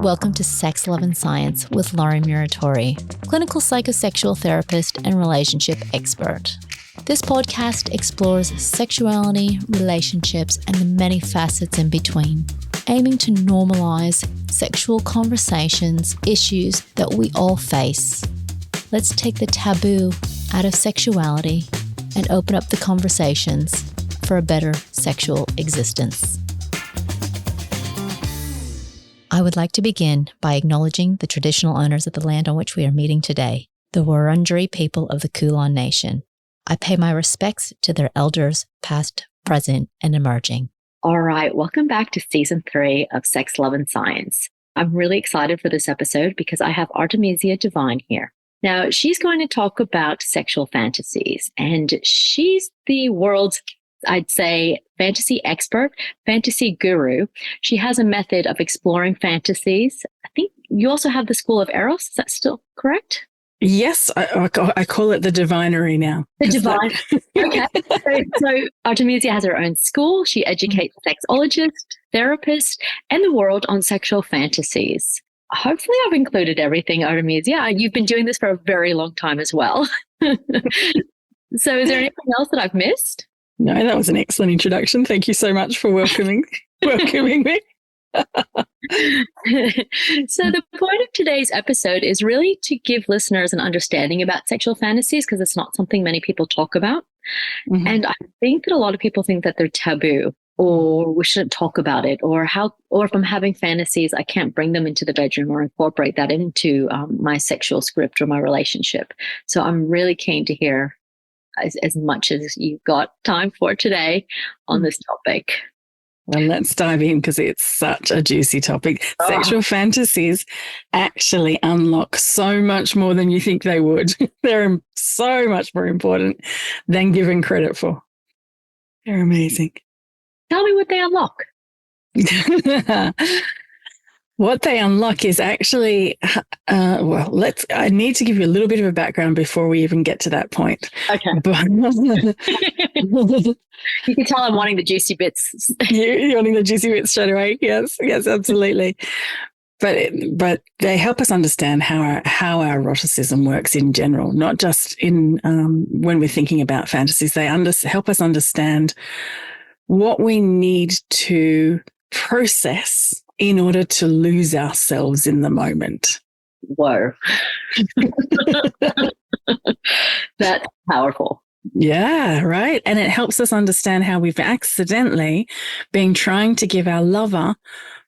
Welcome to Sex, Love and Science with Lauren Muratore, clinical psychosexual therapist and relationship expert. This podcast explores sexuality, relationships, and the many facets in between, aiming to normalize sexual conversations, issues that we all face. Let's take the taboo out of sexuality and open up the conversations for a better sexual existence. I would like to begin by acknowledging the traditional owners of the land on which we are meeting today, the Wurundjeri people of the Kulin Nation. I pay my respects to their elders, past, present, and emerging. All right, welcome back to Season 3 of Sex, Love and Science. I'm really excited for this episode because I have Artemisia de Vine here. Now, she's going to talk about sexual fantasies, and she's the world's, I'd say, fantasy expert, fantasy guru. She has a method of exploring fantasies. I think you also have the School of Eros. Is that still correct? Yes, I call it the divinery now. The divine. Okay. So Artemisia has her own school. She educates sexologists, therapists, and the world on sexual fantasies. Hopefully I've included everything, Artemisia. You've been doing this for a very long time as well. So is there anything else that I've missed? No, that was an excellent introduction. Thank you so much for welcoming me. So the point of today's episode is really to give listeners an understanding about sexual fantasies because it's not something many people talk about. Mm-hmm. And I think that a lot of people think that they're taboo or we shouldn't talk about it or if I'm having fantasies, I can't bring them into the bedroom or incorporate that into my sexual script or my relationship. So I'm really keen to hear as much as you've got time for today on this topic. Well, let's dive in because it's such a juicy topic. Oh. Sexual fantasies actually unlock so much more than you think they would. They're so much more important than given credit for. They're amazing. Tell me what they unlock. What they unlock is actually, I need to give you a little bit of a background before we even get to that point. Okay. You can tell I'm wanting the juicy bits. You're wanting the juicy bits straight away. Yes, absolutely. But they help us understand how our eroticism works in general, not just in when we're thinking about fantasies. They help us understand what we need to process in order to lose ourselves in the moment. Whoa. That's powerful. Yeah, right. And it helps us understand how we've accidentally been trying to give our lover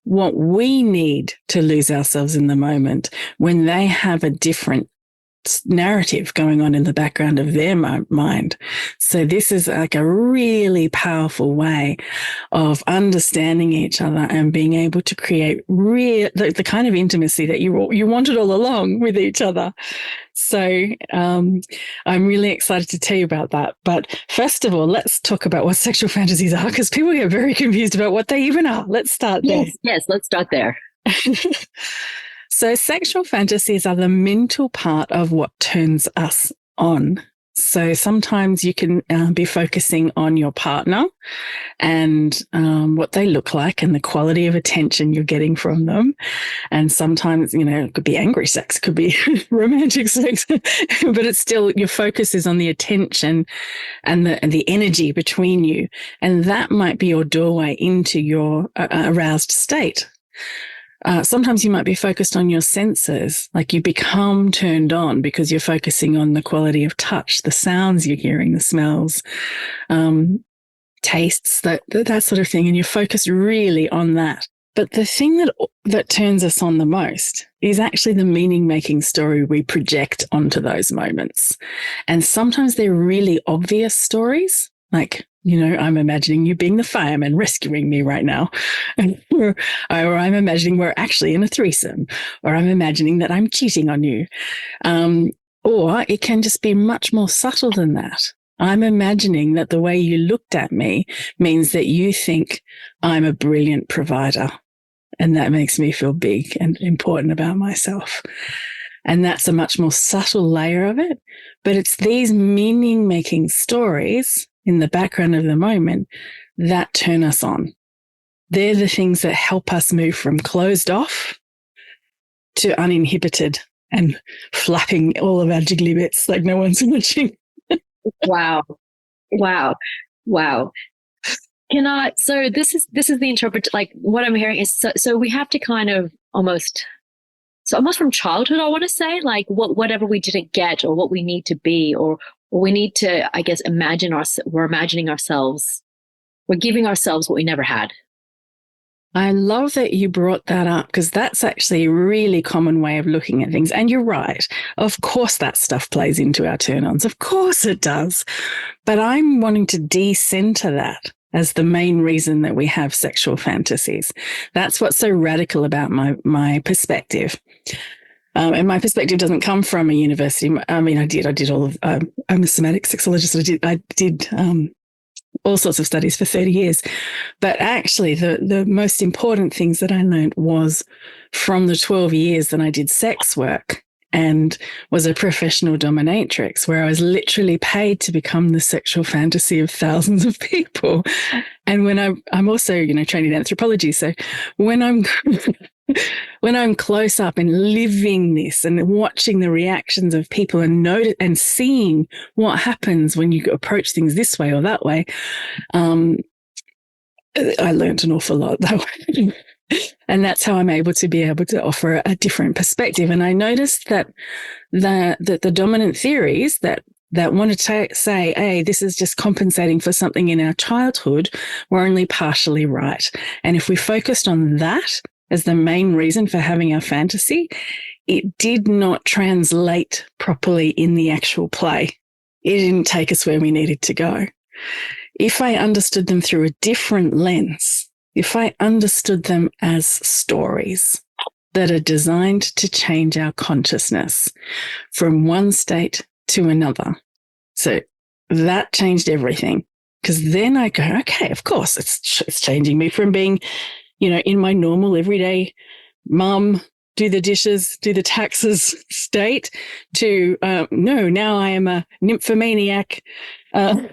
what we need to lose ourselves in the moment when they have a different narrative going on in the background of their mind. So this is like a really powerful way of understanding each other and being able to create the kind of intimacy that you wanted all along with each other. So I'm really excited to tell you about that. But first of all, let's talk about what sexual fantasies are because people get very confused about what they even are. Let's start there. Yes, let's start there. So sexual fantasies are the mental part of what turns us on. So sometimes you can be focusing on your partner and what they look like and the quality of attention you're getting from them. And sometimes, it could be angry sex, it could be romantic sex, but it's still your focus is on the attention and the energy between you. And that might be your doorway into your aroused state. Sometimes you might be focused on your senses, like you become turned on because you're focusing on the quality of touch, the sounds you're hearing, the smells, tastes, that sort of thing. And you're focused really on that. But the thing that turns us on the most is actually the meaning-making story we project onto those moments. And sometimes they're really obvious stories, like, I'm imagining you being the fireman rescuing me right now. Or I'm imagining we're actually in a threesome. Or I'm imagining that I'm cheating on you. Or it can just be much more subtle than that. I'm imagining that the way you looked at me means that you think I'm a brilliant provider. And that makes me feel big and important about myself. And that's a much more subtle layer of it. But it's these meaning-making stories in the background of the moment that turn us on. They're the things that help us move from closed off to uninhibited and flapping all of our jiggly bits like no one's watching. Wow. So this is the interpret, like what I'm hearing is, so we have to kind of almost from childhood, I want to say, like whatever we didn't get or what we need to be, or we need to, I guess, we're imagining ourselves, we're giving ourselves what we never had. I love that you brought that up, because that's actually a really common way of looking at things. And you're right. Of course, that stuff plays into our turn-ons. Of course it does. But I'm wanting to decenter that as the main reason that we have sexual fantasies. That's what's so radical about my perspective. And my perspective doesn't come from a university. I mean, I did all of, I'm a somatic sexologist. I did all sorts of studies for 30 years. But actually, the most important things that I learned was from the 12 years that I did sex work and was a professional dominatrix, where I was literally paid to become the sexual fantasy of thousands of people. And when I'm also, trained in anthropology. So when I'm when I'm close up and living this and watching the reactions of people and seeing what happens when you approach things this way or that way, I learned an awful lot that way. And that's how I'm able to offer a different perspective. And I noticed that the dominant theories that want to say, hey, this is just compensating for something in our childhood, were only partially right. And if we focused on that as the main reason for having our fantasy, it did not translate properly in the actual play. It didn't take us where we needed to go. If I understood them through a different lens, if I understood them as stories that are designed to change our consciousness from one state to another. So that changed everything, because then I go, okay, of course, it's changing me from being, in my normal everyday mum, do the dishes, do the taxes state to, no, now I am a nymphomaniac, having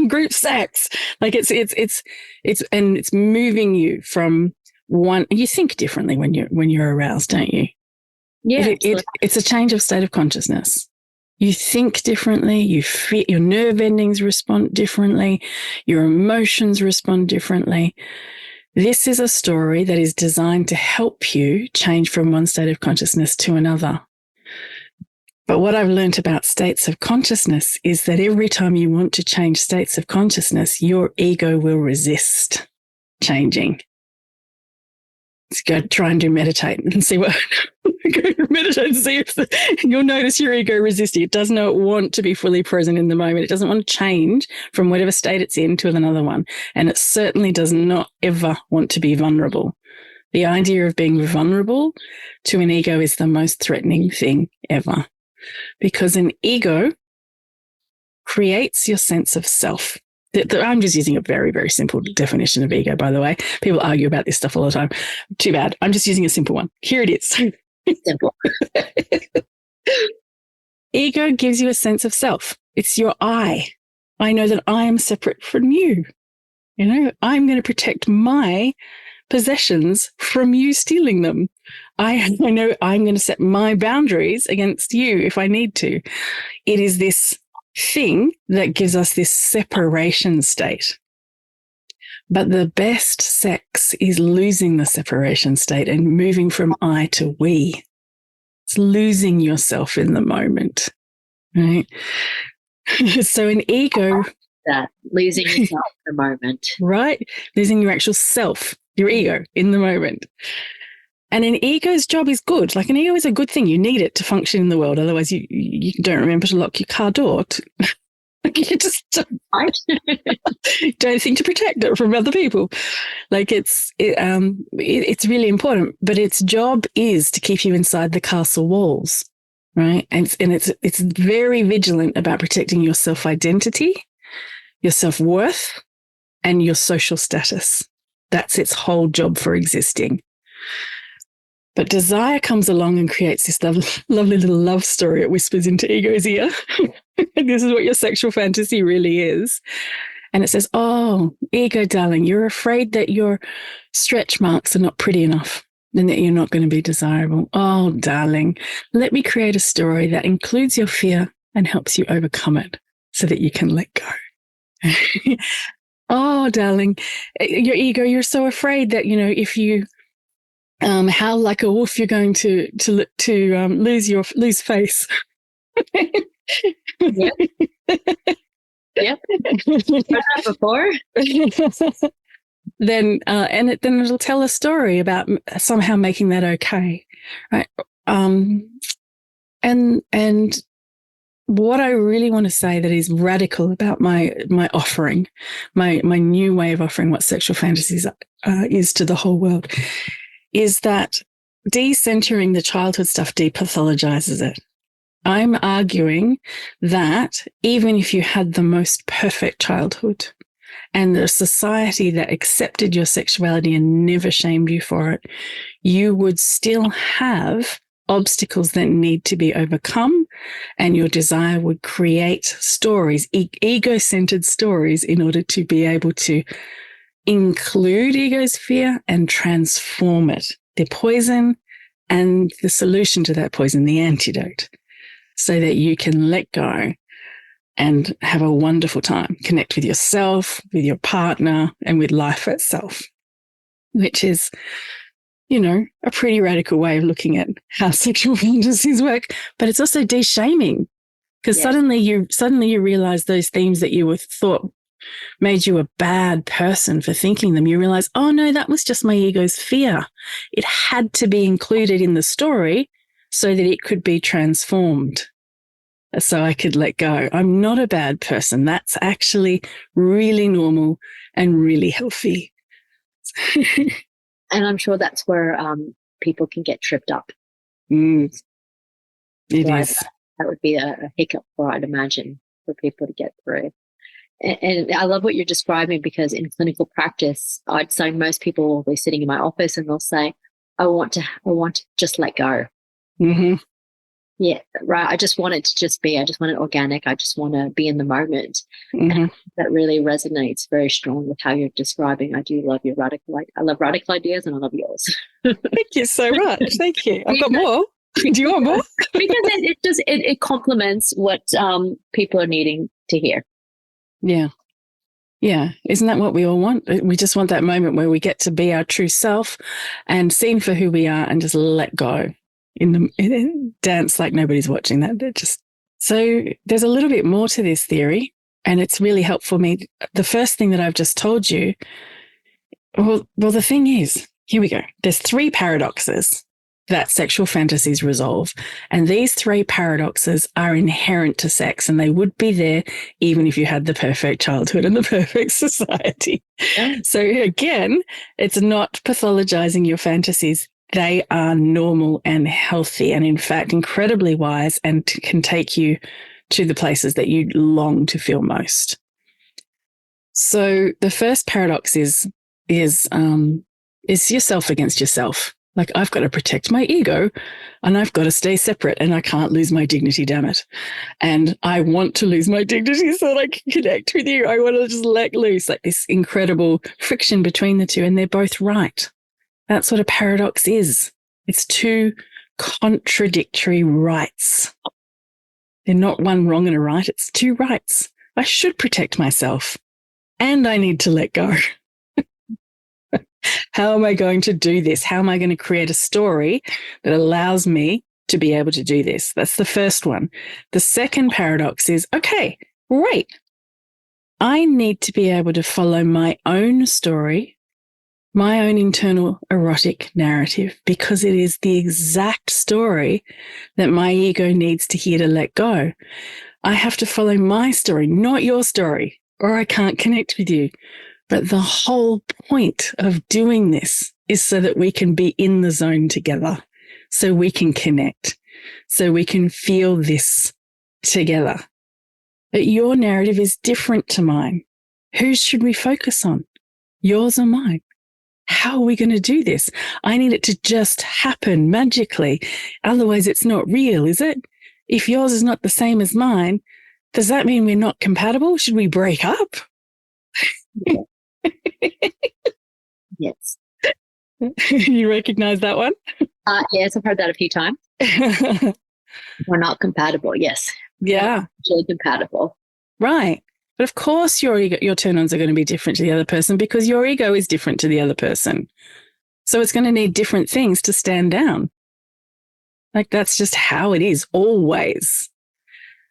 group sex. Like it's moving you from one. You think differently when you're aroused, don't you? Yeah. It's a change of state of consciousness. You think differently. You feel your nerve endings respond differently. Your emotions respond differently. This is a story that is designed to help you change from one state of consciousness to another. But what I've learned about states of consciousness is that every time you want to change states of consciousness, your ego will resist changing. Let's go try and meditate and see what meditate and see if you'll notice your ego resisting. It does not want to be fully present in the moment. It doesn't want to change from whatever state it's in to another one. And it certainly does not ever want to be vulnerable. The idea of being vulnerable to an ego is the most threatening thing ever, because an ego creates your sense of self. I'm just using a very, very simple definition of ego, by the way. People argue about this stuff all the time. Too bad. I'm just using a simple one. Here it is. Simple. Ego gives you a sense of self. It's your I. I know that I am separate from you. I'm going to protect my possessions from you stealing them. I know I'm going to set my boundaries against you if I need to. It is this thing that gives us this separation state. But the best sex is losing the separation state and moving from I to we. It's losing yourself in the moment, right? So an ego... That losing yourself in the moment. Right? Losing your actual self, your ego in the moment. And an ego's job is good. Like an ego is a good thing. You need it to function in the world. Otherwise, you don't remember to lock your car door. You just don't think to protect it from other people. Like it's really important. But its job is to keep you inside the castle walls, right? And it's very vigilant about protecting your self-identity, your self-worth, and your social status. That's its whole job for existing. But desire comes along and creates this lovely little love story. It whispers into ego's ear. And this is what your sexual fantasy really is. And it says, oh, ego, darling, you're afraid that your stretch marks are not pretty enough and that you're not going to be desirable. Oh, darling, let me create a story that includes your fear and helps you overcome it so that you can let go. Oh, darling, your ego, you're so afraid that, if you howl like a wolf, you're going to lose face. Yep. Yep. Heard that before. Then it'll tell a story about somehow making that okay, right? And what I really want to say that is radical about my offering, my new way of offering what sexual fantasies is to the whole world, is that decentering the childhood stuff depathologizes it. I'm arguing that even if you had the most perfect childhood and the society that accepted your sexuality and never shamed you for it, you would still have obstacles that need to be overcome, and your desire would create stories, ego-centered stories, in order to be able to include ego's fear and transform it, the poison, and the solution to that poison, the antidote, so that you can let go and have a wonderful time, connect with yourself, with your partner, and with life itself, which is, a pretty radical way of looking at how sexual fantasies work. But it's also de-shaming, because suddenly you realize those themes that you thought made you a bad person for thinking them. You realize, oh no, that was just my ego's fear. It had to be included in the story so that it could be transformed, so I could let go. I'm not a bad person. That's actually really normal and really healthy. And I'm sure that's where people can get tripped up. It is. That would be a hiccup I'd imagine, for people to get through. And I love what you're describing, because in clinical practice, I'd say most people will be sitting in my office and they'll say, I want to just let go. Mm-hmm. Yeah, right. I just want it to just be. I just want it organic. I just want to be in the moment. Mm-hmm. And that really resonates very strong with how you're describing. I do love your I love radical ideas, and I love yours. Thank you so much. Thank you. I've got more. Do you want more? Because it complements what people are needing to hear. Yeah. Yeah. Isn't that what we all want? We just want that moment where we get to be our true self and seen for who we are and just let go in dance like nobody's watching that. So there's a little bit more to this theory, and it's really helpful me. The first thing that I've just told you, well, the thing is, here we go. There's 3 paradoxes that sexual fantasies resolve. And these 3 paradoxes are inherent to sex, and they would be there even if you had the perfect childhood and the perfect society. Yeah. So again, it's not pathologizing your fantasies. They are normal and healthy, and in fact, incredibly wise, and can take you to the places that you long to feel most. So the first paradox is yourself against yourself. Like, I've got to protect my ego and I've got to stay separate, and I can't lose my dignity, damn it. And I want to lose my dignity so that I can connect with you. I want to just let loose, like this incredible friction between the two. And they're both right. That's what a paradox is. It's 2 contradictory rights. They're not one wrong and a right. It's 2 rights. I should protect myself, and I need to let go. How am I going to do this? How am I going to create a story that allows me to be able to do this? That's the first one. The second paradox is, okay, great. I need to be able to follow my own story, my own internal erotic narrative, because it is the exact story that my ego needs to hear to let go. I have to follow my story, not your story, or I can't connect with you. But the whole point of doing this is so that we can be in the zone together, so we can connect, so we can feel this together. But your narrative is different to mine. Whose should we focus on? Yours or mine? How are we going to do this? I need it to just happen magically. Otherwise, it's not real, is it? If yours is not the same as mine, does that mean we're not compatible? Should we break up? Yes. You recognize that one? Yes, I've heard that a few times. We're not compatible. Yes. Yeah. Actually compatible. Right. But of course your turn-ons are going to be different to the other person because your ego is different to the other person. So it's going to need different things to stand down. Like that's just how it is always.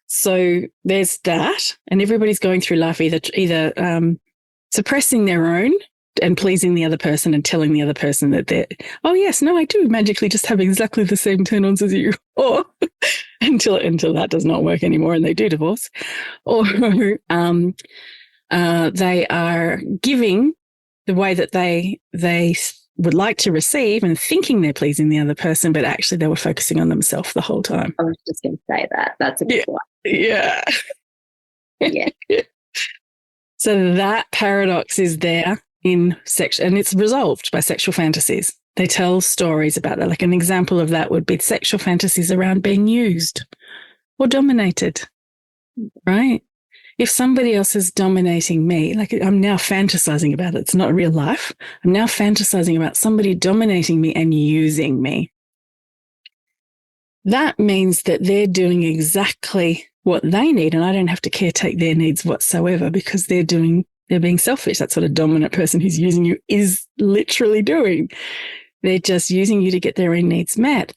So there's that. And everybody's going through life either suppressing their own and pleasing the other person and telling the other person that they're, oh yes, no, I do magically just have exactly the same turn-ons as you. Or until that does not work anymore and they do divorce. Or they are giving the way that they would like to receive and thinking they're pleasing the other person, but actually they were focusing on themselves the whole time. I was just going to say that. That's a good one. Yeah. Yeah. So that paradox is there in sex, and it's resolved by sexual fantasies. They tell stories about that. Like an example of that would be sexual fantasies around being used or dominated, right? If somebody else is dominating me, like I'm now fantasizing about it. It's not real life. I'm now fantasizing about somebody dominating me and using me. That means that they're doing exactly what they need, and I don't have to caretake their needs whatsoever because they're being selfish. That's what a dominant person who's using you is literally doing. They're just using you to get their own needs met.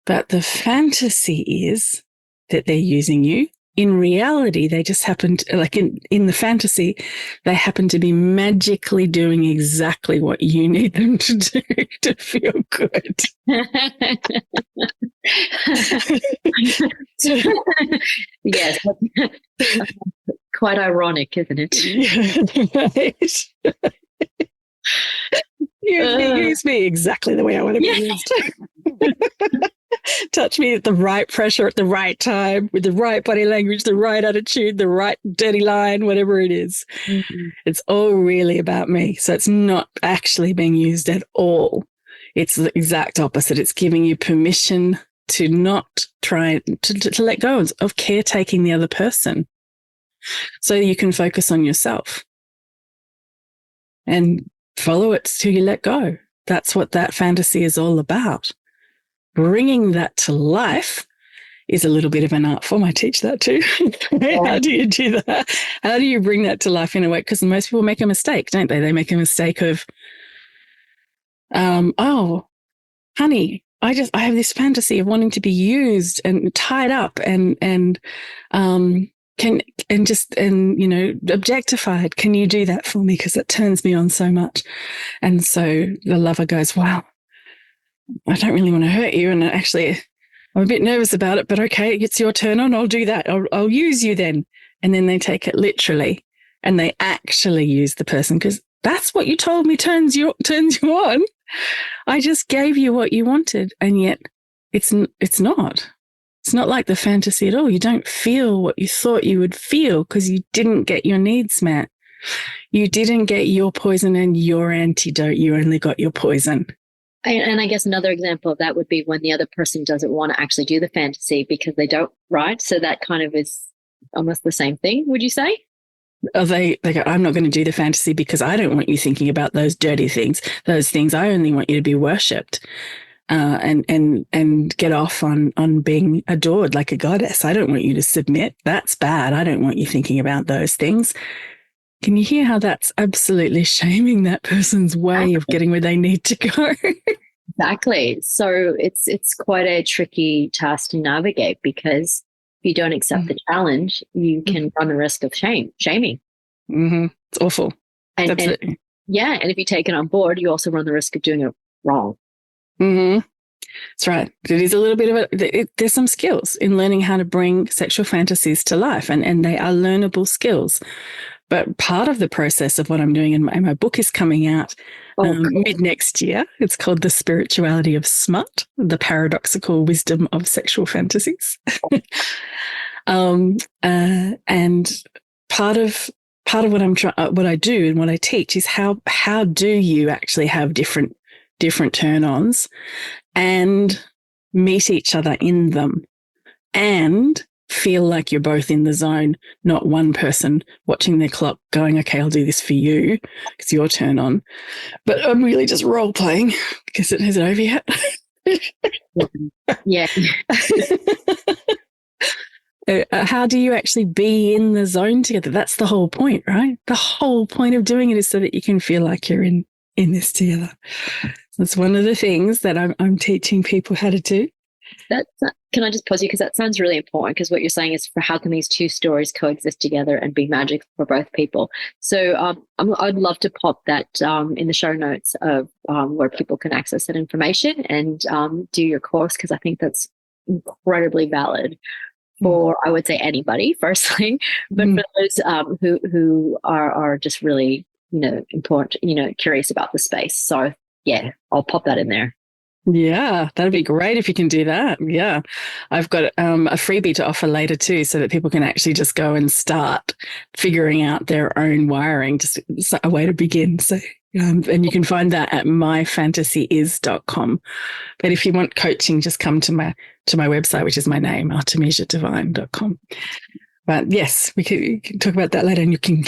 But the fantasy is that they're using you. In reality, they just happen to, like in the fantasy, they happen to be magically doing exactly what you need them to do to feel good. Yes. Quite ironic, isn't it? Yeah, right. Use me exactly the way I want to be used. Touch me at the right pressure at the right time with the right body language, the right attitude, the right dirty line, whatever it is. Mm-hmm. It's all really about me. So it's not actually being used at all. It's the exact opposite. It's giving you permission to not try to let go of caretaking the other person so you can focus on yourself and follow it till you let go. That's what that fantasy is all about. Bringing that to life is a little bit of an art form. I teach that too. How do you do that? How do you bring that to life in a way? Because most people make a mistake, don't they? They make a mistake of, oh, honey, I have this fantasy of wanting to be used and tied up and objectified. Can you do that for me? Because it turns me on so much. And so the lover goes, wow, I don't really want to hurt you. And actually, I'm a bit nervous about it, but okay, it's your turn on. I'll do that. I'll use you then. And then they take it literally and they actually use the person because that's what you told me turns you on. I just gave you what you wanted. And yet it's not. It's not like the fantasy at all. You don't feel what you thought you would feel because you didn't get your needs met. You didn't get your poison and your antidote. You only got your poison. And I guess another example of that would be when the other person doesn't want to actually do the fantasy because they don't, right? So that kind of is almost the same thing, would you say? Oh, they go, I'm not going to do the fantasy because I don't want you thinking about those dirty things, those things. I only want you to be worshipped and get off on being adored like a goddess. I don't want you to submit. That's bad. I don't want you thinking about those things. Can you hear how that's absolutely shaming that person's way of getting where they need to go? Exactly. So it's quite a tricky task to navigate because if you don't accept the challenge, you can run the risk of shaming. Mm-hmm. It's awful. And if you take it on board, you also run the risk of doing it wrong. Mm-hmm. That's right. It is a little bit of there's some skills in learning how to bring sexual fantasies to life, and they are learnable skills. But part of the process of what I'm doing, and my book is coming out mid next year. It's called The Spirituality of Smut, The Paradoxical Wisdom of Sexual Fantasies. And part of what I do and what I teach is how do you actually have different turn-ons and meet each other in them and feel like you're both in the zone, not one person watching their clock going, okay, I'll do this for you. It's your turn on. But I'm really just role playing because it isn't over yet. Yeah. How do you actually be in the zone together? That's the whole point, right? The whole point of doing it is so that you can feel like you're in this together. That's one of the things that I'm teaching people how to do. Can I just pause you, because that sounds really important, because what you're saying is, for how can these two stories coexist together and be magic for both people? So I'd love to pop that in the show notes of where people can access that information and do your course, because I think that's incredibly valid for, I would say, anybody, firstly, but for those who are just really, important, curious about the space. So yeah, I'll pop that in there. Yeah, that'd be great if you can do that. Yeah. I've got a freebie to offer later too, so that people can actually just go and start figuring out their own wiring, just a way to begin. So, and you can find that at myfantasies.com. But if you want coaching, just come to my website, which is my name, artemisiadevine.com. But yes, we can talk about that later, and you can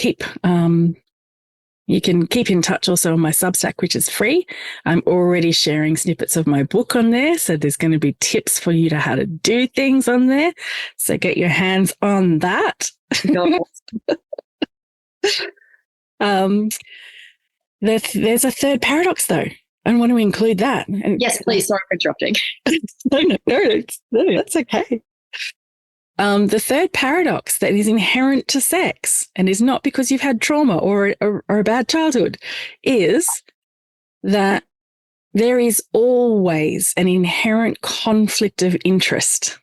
keep in touch also on my Substack, which is free. I'm already sharing snippets of my book on there. So there's going to be tips for you to how to do things on there. So get your hands on that. There's a third paradox though. I want to include that. And yes, please. Sorry for interrupting. No, that's okay. The third paradox that is inherent to sex, and is not because you've had trauma or a bad childhood, is that there is always an inherent conflict of interest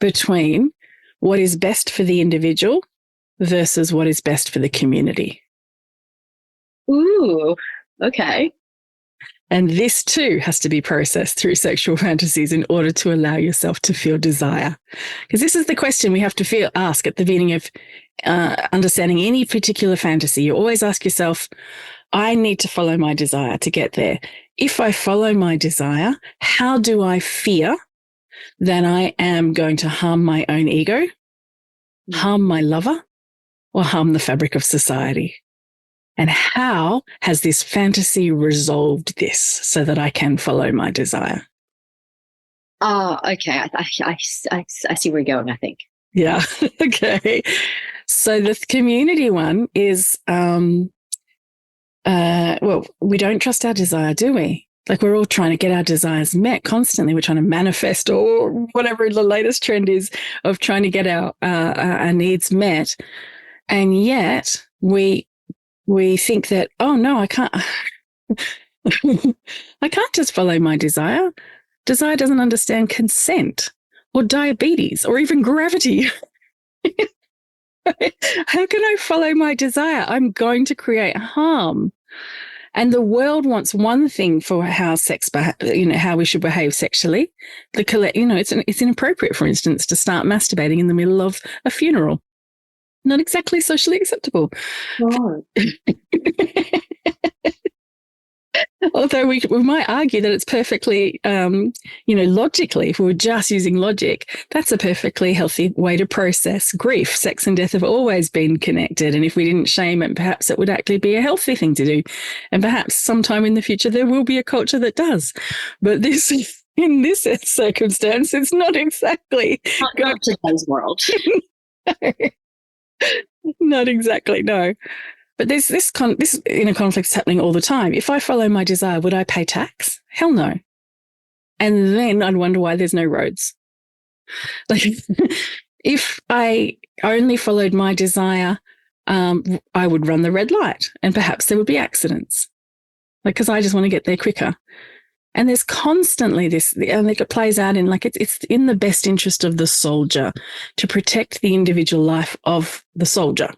between what is best for the individual versus what is best for the community. Ooh, okay. And this too has to be processed through sexual fantasies in order to allow yourself to feel desire. Because this is the question we have to ask at the beginning of understanding any particular fantasy. You always ask yourself, I need to follow my desire to get there. If I follow my desire, how do I fear that I am going to harm my own ego, harm my lover, or harm the fabric of society? And how has this fantasy resolved this so that I can follow my desire? Oh, okay. I see where you're going, I think. Yeah. Okay. So the community one is, well, we don't trust our desire, do we? Like, we're all trying to get our desires met constantly. We're trying to manifest, or whatever the latest trend is of trying to get our needs met. And yet we think that, oh no, I can't, I can't just follow my desire. Desire doesn't understand consent or diabetes or even gravity. How can I follow my desire? I'm going to create harm. And the world wants one thing for how how we should behave sexually. It's inappropriate, for instance, to start masturbating in the middle of a funeral. Not exactly socially acceptable. Oh. Although we might argue that it's perfectly, logically, if we were just using logic, that's a perfectly healthy way to process grief. Sex and death have always been connected. And if we didn't shame it, perhaps it would actually be a healthy thing to do. And perhaps sometime in the future, there will be a culture that does. But in this circumstance, it's not exactly. Not today's world. Not exactly, no. But there's this inner conflict happening all the time. If I follow my desire, would I pay tax? Hell no. And then I'd wonder why there's no roads. Like, if I only followed my desire, I would run the red light, and perhaps there would be accidents. Like, because I just want to get there quicker. And there's constantly this, and it plays out in, like, it's in the best interest of the soldier to protect the individual life of the soldier.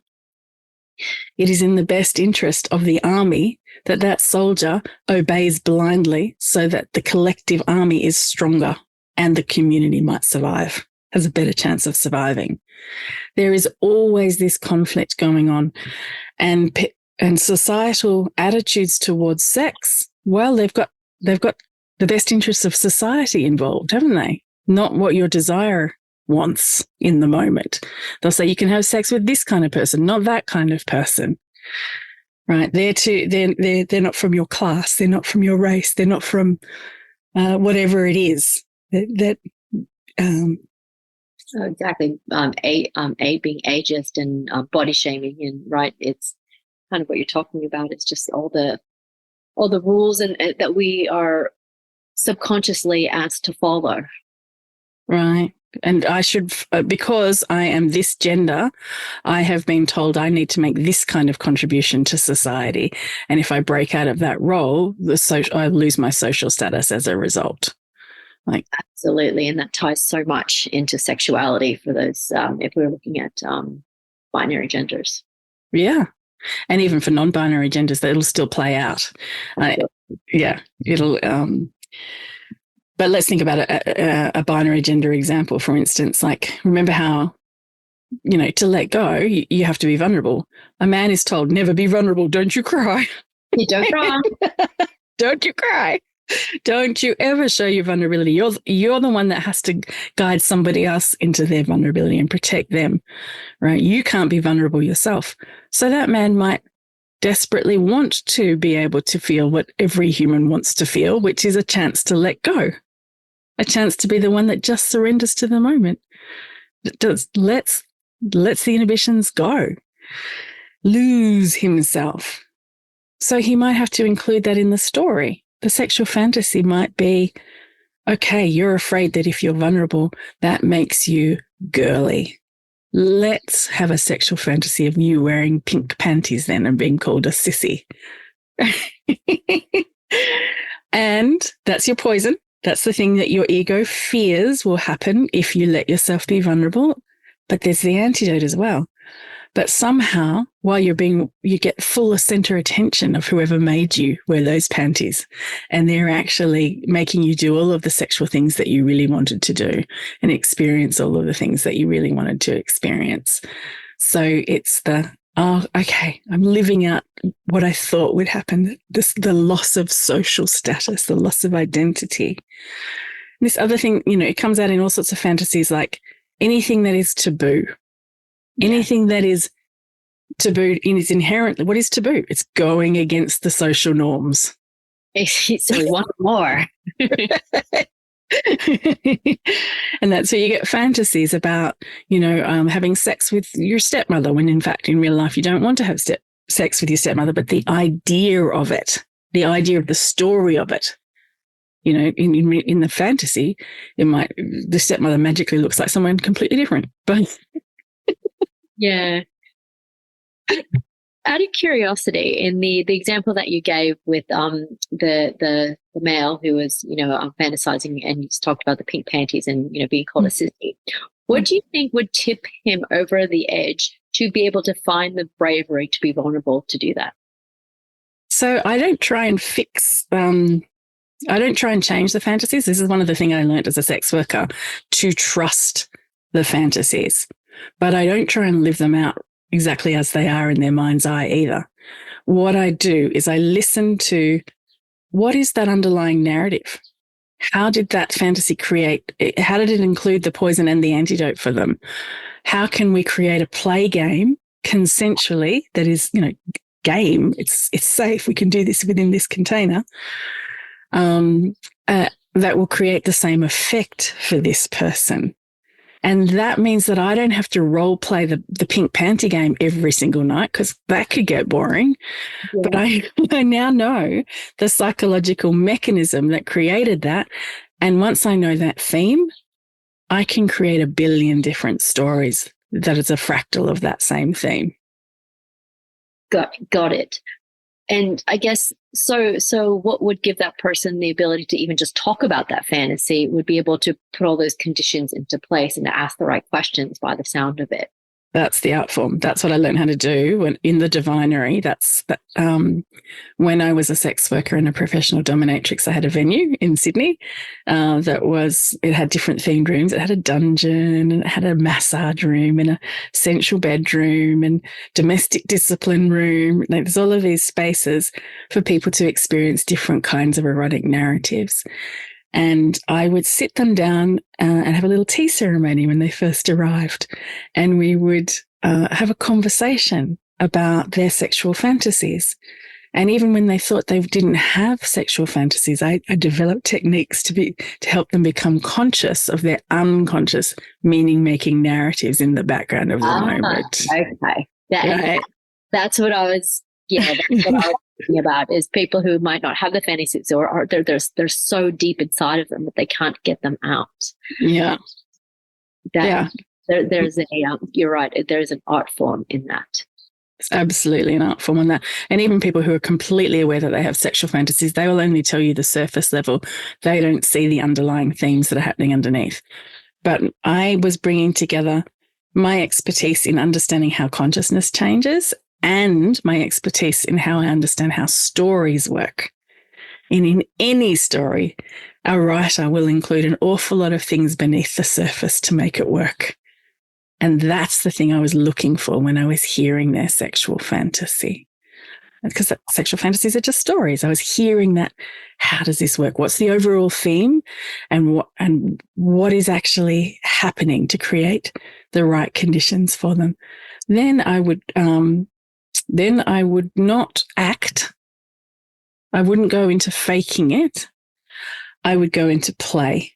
It is in the best interest of the army that soldier obeys blindly so that the collective army is stronger and the community might survive, has a better chance of surviving. There is always this conflict going on, and societal attitudes towards sex, well, they've got the best interests of society involved, haven't they? Not what your desire wants in the moment. They'll say you can have sex with this kind of person, not that kind of person. Right? They're not from your class. They're not from your race. They're not from whatever it is that. Exactly. A being ageist and body shaming, and right, it's kind of what you're talking about. It's just all the rules and that we are subconsciously asked to follow. Right. And I should, because I am this gender, I have been told I need to make this kind of contribution to society. And if I break out of that role, I lose my social status as a result. Like, absolutely. And that ties so much into sexuality for those, if we're looking at binary genders. Yeah. And even for non-binary genders, that'll still play out. Yeah. It'll, but let's think about a binary gender example, for instance. Like, remember how, to let go, you have to be vulnerable. A man is told, never be vulnerable. Don't you cry. You don't cry. Don't you cry. Don't you ever show your vulnerability. You're the one that has to guide somebody else into their vulnerability and protect them, right? You can't be vulnerable yourself. So that man might desperately want to be able to feel what every human wants to feel, which is a chance to let go, a chance to be the one that just surrenders to the moment. Lets the inhibitions go, lose himself. So he might have to include that in the story. The sexual fantasy might be, okay, you're afraid that if you're vulnerable, that makes you girly. Let's have a sexual fantasy of you wearing pink panties then and being called a sissy. And that's your poison. That's the thing that your ego fears will happen if you let yourself be vulnerable. But there's the antidote as well. But somehow, while you get full center attention of whoever made you wear those panties, and they're actually making you do all of the sexual things that you really wanted to do and experience all of the things that you really wanted to experience. So it's okay, I'm living out what I thought would happen, the loss of social status, the loss of identity. This other thing, it comes out in all sorts of fantasies, like anything that is taboo. Anything that is taboo is inherently, what is taboo? It's going against the social norms. So we want more. And that's where you get fantasies about, having sex with your stepmother, when in fact, in real life, you don't want to have sex with your stepmother, but the idea of it, the idea of the story of it. In the fantasy, the stepmother magically looks like someone completely different. But yeah. Out of curiosity, in the example that you gave with the male who was fantasizing and he's talked about the pink panties and being called a sissy, what do you think would tip him over the edge to be able to find the bravery to be vulnerable to do that? So I don't try and I don't try and change the fantasies. This is one of the things I learned as a sex worker, to trust the fantasies. But I don't try and live them out exactly as they are in their mind's eye either. What I do is I listen to, what is that underlying narrative? How did that fantasy how did it include the poison and the antidote for them? How can we create a play game consensually that is, game? It's safe. We can do this within this container. That will create the same effect for this person. And that means that I don't have to role play the pink panty game every single night, because that could get boring. Yeah. But I now know the psychological mechanism that created that. And once I know that theme, I can create a billion different stories that is a fractal of that same theme. Got it. And I guess, so what would give that person the ability to even just talk about that fantasy would be able to put all those conditions into place and to ask the right questions by the sound of it. That's the art form. That's what I learned how to do in the divinery. When I was a sex worker and a professional dominatrix, I had a venue in Sydney it had different themed rooms. It had a dungeon, and it had a massage room and a sensual bedroom and domestic discipline room. There's all of these spaces for people to experience different kinds of erotic narratives. And I would sit them down and have a little tea ceremony when they first arrived. And we would have a conversation about their sexual fantasies. And even when they thought they didn't have sexual fantasies, I developed techniques to help them become conscious of their unconscious meaning-making narratives in the background of the moment. Okay. Right. That's what I was thinking about, is people who might not have the fantasies, or they're so deep inside of them that they can't get them out. Yeah. There's you're right. There's an art form in that. It's absolutely an art form on that. And even people who are completely aware that they have sexual fantasies, they will only tell you the surface level. They don't see the underlying themes that are happening underneath. But I was bringing together my expertise in understanding how consciousness changes and my expertise in how I understand how stories work. And in any story, a writer will include an awful lot of things beneath the surface to make it work. And that's the thing I was looking for when I was hearing their sexual fantasy. Because sexual fantasies are just stories. I was hearing that. How does this work? What's the overall theme? And what is actually happening to create the right conditions for them? Then I would not act. I wouldn't go into faking it. I would go into play.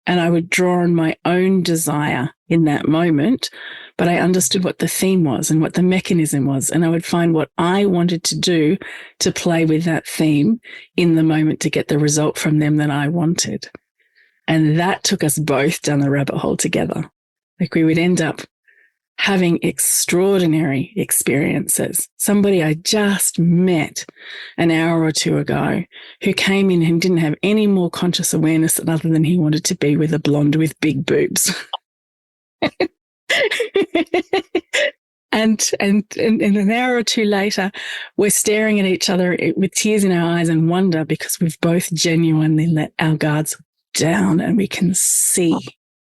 And I would draw on my own desire in that moment, but I understood what the theme was and what the mechanism was. And I would find what I wanted to do to play with that theme in the moment to get the result from them that I wanted. And that took us both down the rabbit hole together. Like, we would end up having extraordinary experiences. Somebody I just met an hour or two ago who came in and didn't have any more conscious awareness other than he wanted to be with a blonde with big boobs. And an hour or two later, we're staring at each other with tears in our eyes and wonder, because we've both genuinely let our guards down and we can see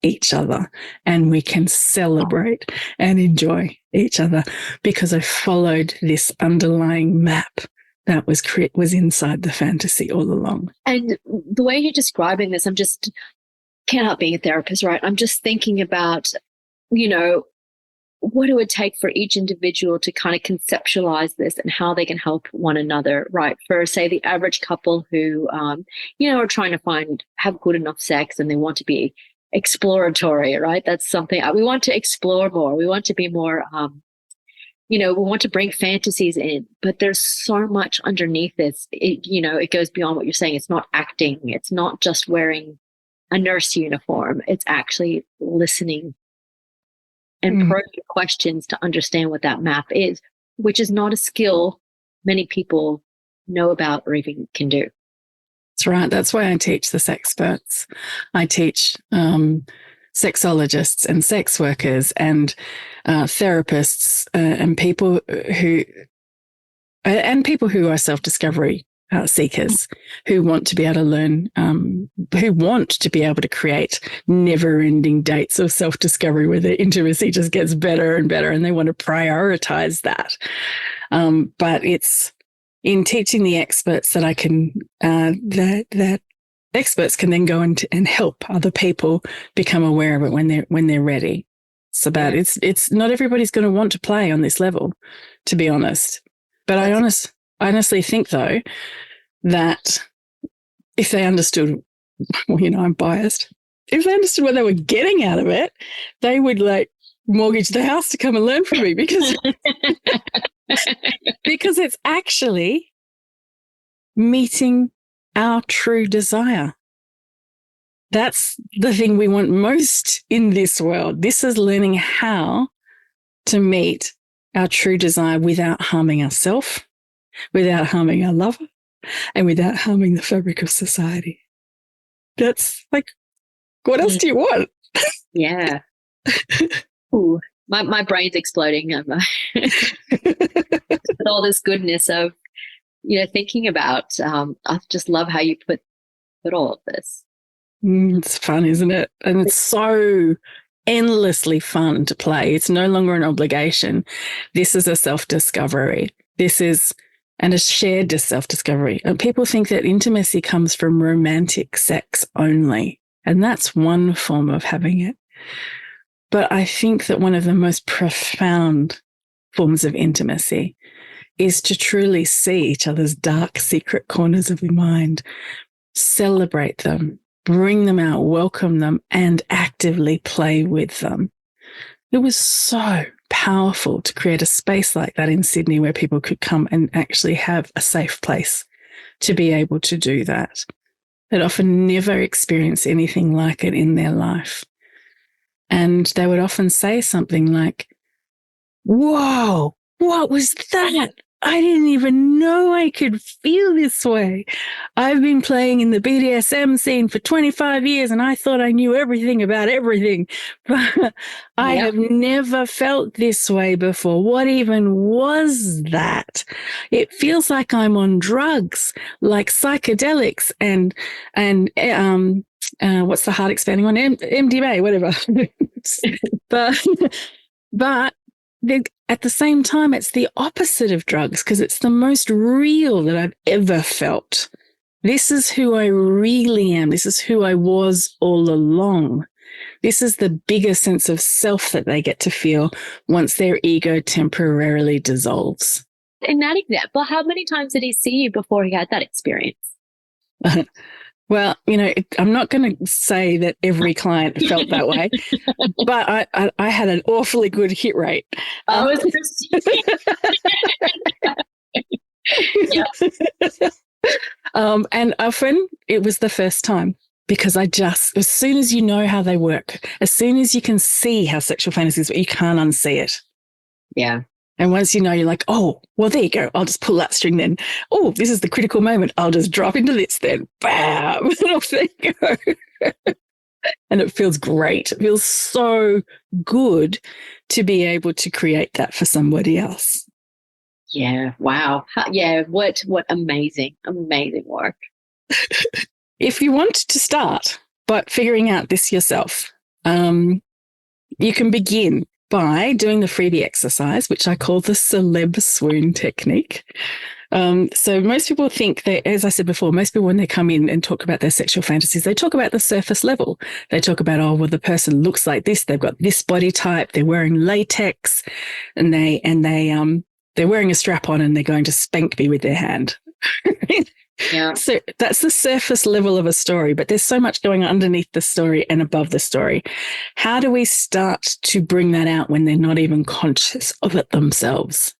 each other and we can celebrate and enjoy each other because I followed this underlying map that was inside the fantasy all along. And the way you're describing this, can't help being a therapist, right? I'm just thinking about, what it would take for each individual to kind of conceptualize this and how they can help one another, right? For, say, the average couple who, are trying to have good enough sex and they want to be exploratory, right? That's something we want to explore more. We want to be more, we want to bring fantasies in, but there's so much underneath this. It goes beyond what you're saying. It's not acting. It's not just wearing a nurse uniform. It's actually listening and probing questions to understand what that map is, which is not a skill many people know about or even can do. That's right. That's why I teach the sexperts. I teach sexologists and sex workers and therapists and people who are self-discovery seekers who want to be able to learn, who want to be able to create never-ending dates of self-discovery where their intimacy just gets better and better, and they want to prioritize that. But it's in teaching the experts that I can, that experts can then go and help other people become aware of it when they're ready. So that it's not everybody's going to want to play on this level, to be honest. But I honestly think, though, that if they understood, I'm biased, if they understood what they were getting out of it, they would mortgage the house to come and learn from me because it's actually meeting our true desire. That's the thing we want most in this world. This is learning how to meet our true desire without harming ourselves, without harming our lover, and without harming the fabric of society. That's what else do you want? Yeah. Ooh, my brain's exploding with all this goodness of, thinking about. I just love how you put all of this. It's fun, isn't it? And it's so endlessly fun to play. It's no longer an obligation. This is a self-discovery. This is and a shared self-discovery. And people think that intimacy comes from romantic sex only, and that's one form of having it. But I think that one of the most profound forms of intimacy is to truly see each other's dark, secret corners of your mind, celebrate them, bring them out, welcome them, and actively play with them. It was so powerful to create a space like that in Sydney where people could come and actually have a safe place to be able to do that. They'd often never experienced anything like it in their life. And they would often say something like, "Whoa, what was that? I didn't even know I could feel this way. I've been playing in the BDSM scene for 25 years and I thought I knew everything about everything. But I have never felt this way before. What even was that? It feels like I'm on drugs, like psychedelics and what's the heart expanding one? MDMA, whatever." But at the same time, it's the opposite of drugs because it's the most real that I've ever felt. This is who I really am. This is who I was all along. This is the bigger sense of self that they get to feel once their ego temporarily dissolves. In that example, how many times did he see you before he had that experience? Well, I'm not going to say that every client felt that way, but I had an awfully good hit rate. And often it was the first time because as soon as you know how they work, as soon as you can see how sexual fantasies work, you can't unsee it. Yeah. And once you know, you're like, oh, well, there you go. I'll just pull that string then. Oh, this is the critical moment. I'll just drop into this then. Bam. And off they go. And it feels great. It feels so good to be able to create that for somebody else. Yeah. Wow. Yeah. What amazing work. If you want to start by figuring out this yourself, you can begin by doing the freebie exercise, which I call the celeb swoon technique. So most people think that, as I said before, most people when they come in and talk about their sexual fantasies, they talk about the surface level. They talk about, oh, well, the person looks like this, they've got this body type, they're wearing latex, and they're wearing a strap on and they're going to spank me with their hand. Yeah. So that's the surface level of a story, but there's so much going on underneath the story and above the story. How do we start to bring that out when they're not even conscious of it themselves?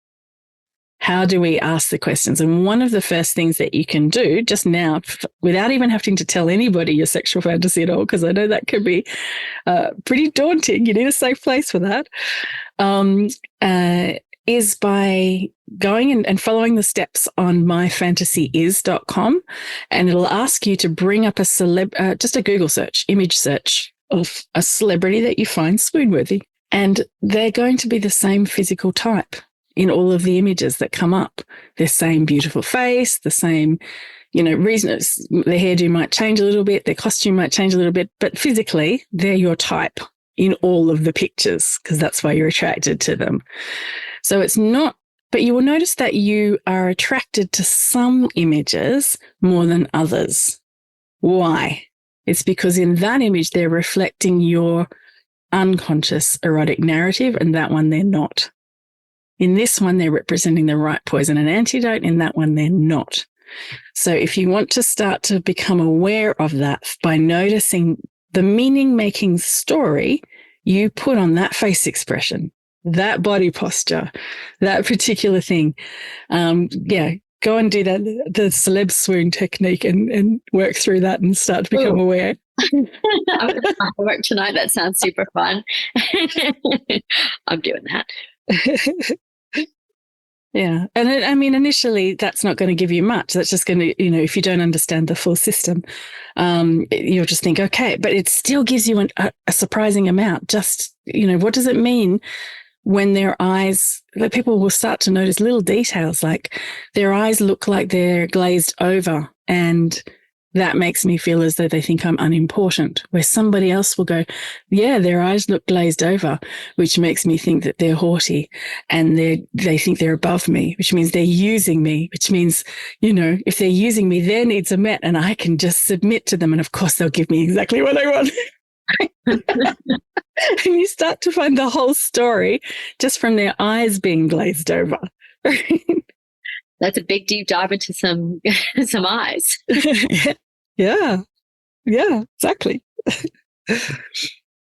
How do we ask the questions? And one of the first things that you can do just now, without even having to tell anybody your sexual fantasy at all, because I know that can be pretty daunting. You need a safe place for that. Is by going and following the steps on myfantasyis.com, and it'll ask you to bring up just a Google search, image search of a celebrity that you find swoon-worthy. And they're going to be the same physical type in all of the images that come up. The same beautiful face, the same, reason their hairdo might change a little bit, their costume might change a little bit, but physically they're your type in all of the pictures because that's why you're attracted to them. So it's not, but you will notice that you are attracted to some images more than others. Why? It's because in that image, they're reflecting your unconscious erotic narrative, and that one they're not. In this one, they're representing the right poison and antidote. In that one, they're not. So if you want to start to become aware of that by noticing the meaning-making story you put on that face expression, that body posture, that particular thing. Go and do that, the celeb swoon technique and work through that and start to become aware. I'm going to find work tonight. That sounds super fun. I'm doing that. Yeah. And initially that's not going to give you much. That's just going to, if you don't understand the full system, you'll just think, okay, but it still gives you a surprising amount. Just, what does it mean when their eyes, that people will start to notice little details like their eyes look like they're glazed over and that makes me feel as though they think I'm unimportant, where somebody else will go, yeah, their eyes look glazed over, which makes me think that they're haughty and they think they're above me, which means they're using me, which means, if they're using me, their needs are met and I can just submit to them. And of course, they'll give me exactly what I want. And you start to find the whole story just from their eyes being glazed over. That's a big deep dive into some eyes. Yeah, exactly.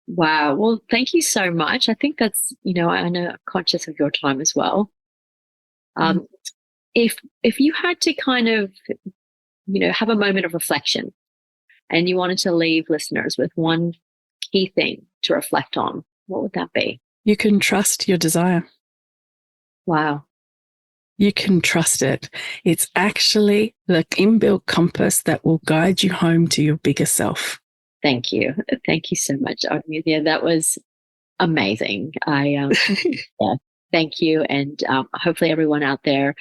Wow. Well, thank you so much. I think that's, I know I'm conscious of your time as well. If you had to kind of, have a moment of reflection and you wanted to leave listeners with one key thing to reflect on, what would that be? You can trust your desire. Wow. You can trust it. It's actually the inbuilt compass that will guide you home to your bigger self. Thank you. Thank you so much, Artemisia. That was amazing. Thank you. And hopefully everyone out there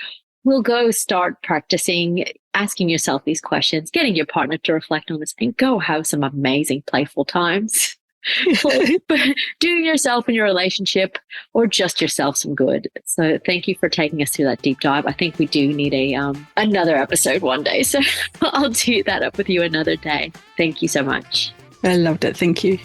will go start practicing, asking yourself these questions, getting your partner to reflect on this, and go have some amazing playful times. Doing yourself and your relationship, or just yourself, some good. So thank you for taking us through that deep dive. I think we do need another episode one day. So I'll do that up with you another day. Thank you so much. I loved it. Thank you.